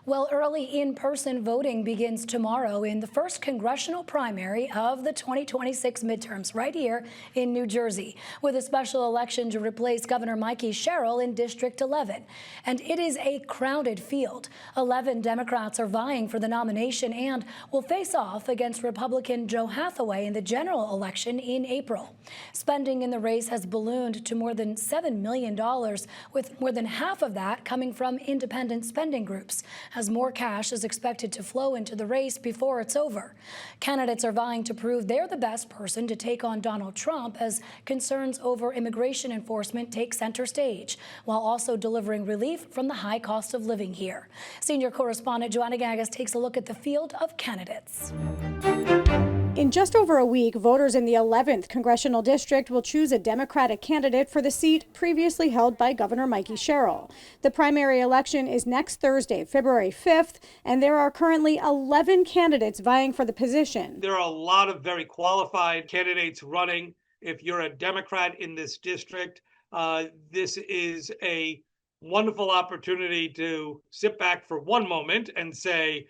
Well, early in-person voting begins tomorrow in the first congressional primary of the 2026 midterms right here in New Jersey, with a special election to replace Governor Mikey Sherrill in District 11. And it is a crowded field. 11 Democrats are vying for the nomination and will face off against Republican Joe Hathaway in the general election in April. Spending in the race has ballooned to more than $7 million, with more than half of that coming from independent spending groups, as more cash is expected to flow into the race before it's over. Candidates are vying to prove they're the best person to take on Donald Trump as concerns over immigration enforcement take center stage, while also delivering relief from the high cost of living here. Senior correspondent Joanna Gagas takes a look at the field of candidates. In just over a week, voters in the 11th Congressional District will choose a Democratic candidate for the seat previously held by Governor Mikey Sherrill. The primary election is next Thursday, February 5th, and there are currently 11 candidates vying for the position. There are a lot of very qualified candidates running. If you're a Democrat in this district, this is a wonderful opportunity to sit back for one moment and say,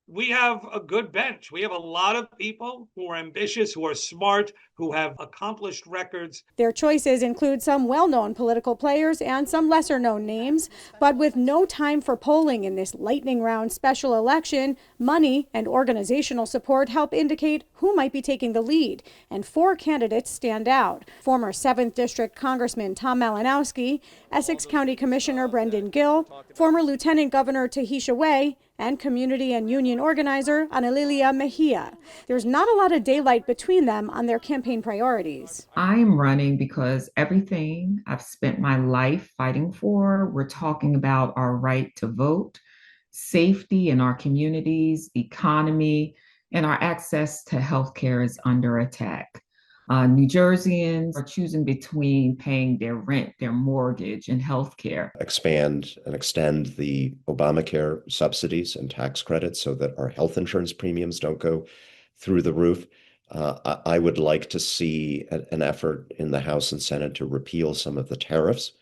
we have a good bench. We have a lot of people who are ambitious, who are smart, who have accomplished records. Their choices include some well-known political players and some lesser-known names. But with no time for polling in this lightning round special election, money and organizational support help indicate who might be taking the lead. And 4 candidates stand out. Former 7th District Congressman Tom Malinowski, Essex County Commissioner Brendan Gill, former Lieutenant Governor Tahisha Way, and community and union organizer Analilia Mejia. There's not a lot of daylight between them on their campaign priorities. I'm running because everything I've spent my life fighting for, we're talking about our right to vote, safety in our communities, economy, and our access to health care is under attack. New Jerseyans are choosing between paying their rent, their mortgage, and health care. Expand and extend the Obamacare subsidies and tax credits so that our health insurance premiums don't go through the roof. I would like to see an effort in the House and Senate to repeal some of the tariffs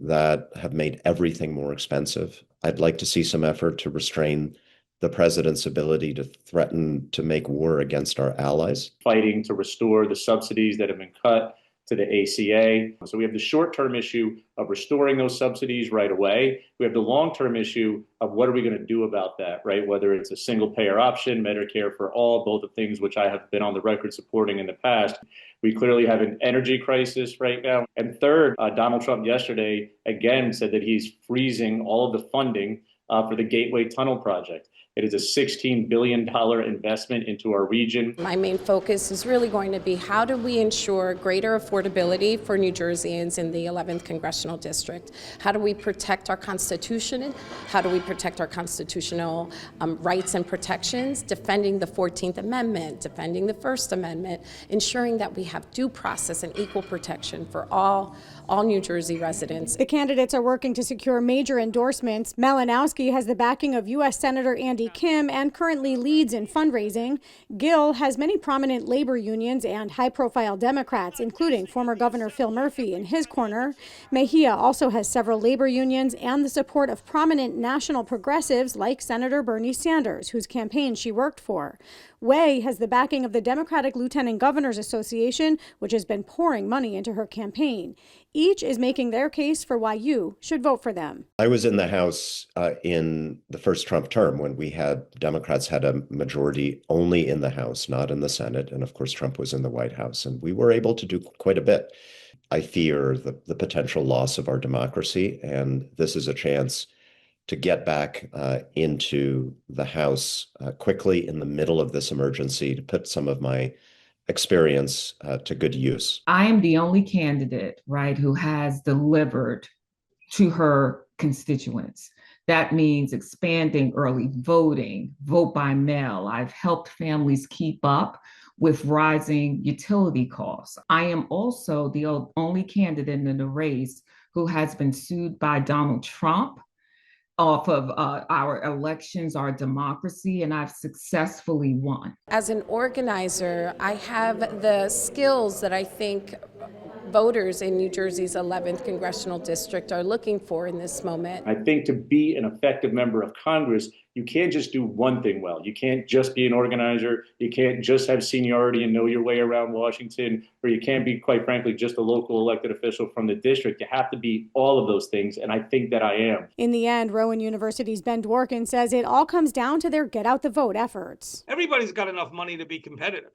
that have made everything more expensive. I'd like to see some effort to restrain the president's ability to threaten to make war against our allies. Fighting to restore the subsidies that have been cut to the ACA. So we have the short-term issue of restoring those subsidies right away. We have the long-term issue of what are we going to do about that, right? Whether it's a single-payer option, Medicare for all, both of things which I have been on the record supporting in the past. We clearly have an energy crisis right now. And third, Donald Trump yesterday again said that he's freezing all of the funding for the Gateway Tunnel project. It is a $16 billion investment into our region. My main focus is really going to be how do we ensure greater affordability for New Jerseyans in the 11th Congressional District? How do we protect our Constitution? How do we protect our constitutional rights and protections? Defending the 14th Amendment, defending the First Amendment, ensuring that we have due process and equal protection for all New Jersey residents. The candidates are working to secure major endorsements. Malinowski has the backing of U.S. Senator Andy Kim and currently leads in fundraising. Gill has many prominent labor unions and high-profile Democrats, including former Governor Phil Murphy in his corner. Mejia also has several labor unions and the support of prominent national progressives like Senator Bernie Sanders, whose campaign she worked for. Way has the backing of the Democratic Lieutenant Governors Association, which has been pouring money into her campaign. Each is making their case for why you should vote for them. I was in the House in the first Trump term when Democrats had a majority only in the House, not in the Senate. And of course, Trump was in the White House, and we were able to do quite a bit. I fear the potential loss of our democracy, and this is a chance to get back into the House quickly in the middle of this emergency, to put some of my experience to good use. I am the only candidate, right, who has delivered to her constituents. That means expanding early voting, vote by mail. I've helped families keep up with rising utility costs. I am also the only candidate in the race who has been sued by Donald Trump off of our elections, our democracy, and I've successfully won. As an organizer, I have the skills that I think voters in New Jersey's 11th congressional district are looking for in this moment. I think to be an effective member of Congress, you can't just do one thing well. You can't just be an organizer. You can't just have seniority and know your way around Washington, or you can't be, quite frankly, just a local elected official from the district. You have to be all of those things, and I think that I am. In the end, Rowan University's Ben Dworkin says it all comes down to their get out the vote efforts. Everybody's got enough money to be competitive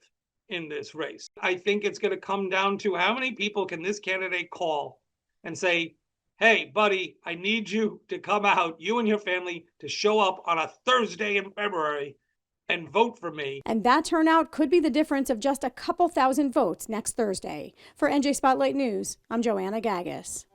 in this race. I think it's going to come down to how many people can this candidate call and say, hey, buddy, I need you to come out, you and your family, to show up on a Thursday in February and vote for me. And that turnout could be the difference of just a couple thousand votes next Thursday. For NJ Spotlight News, I'm Joanna Gagis.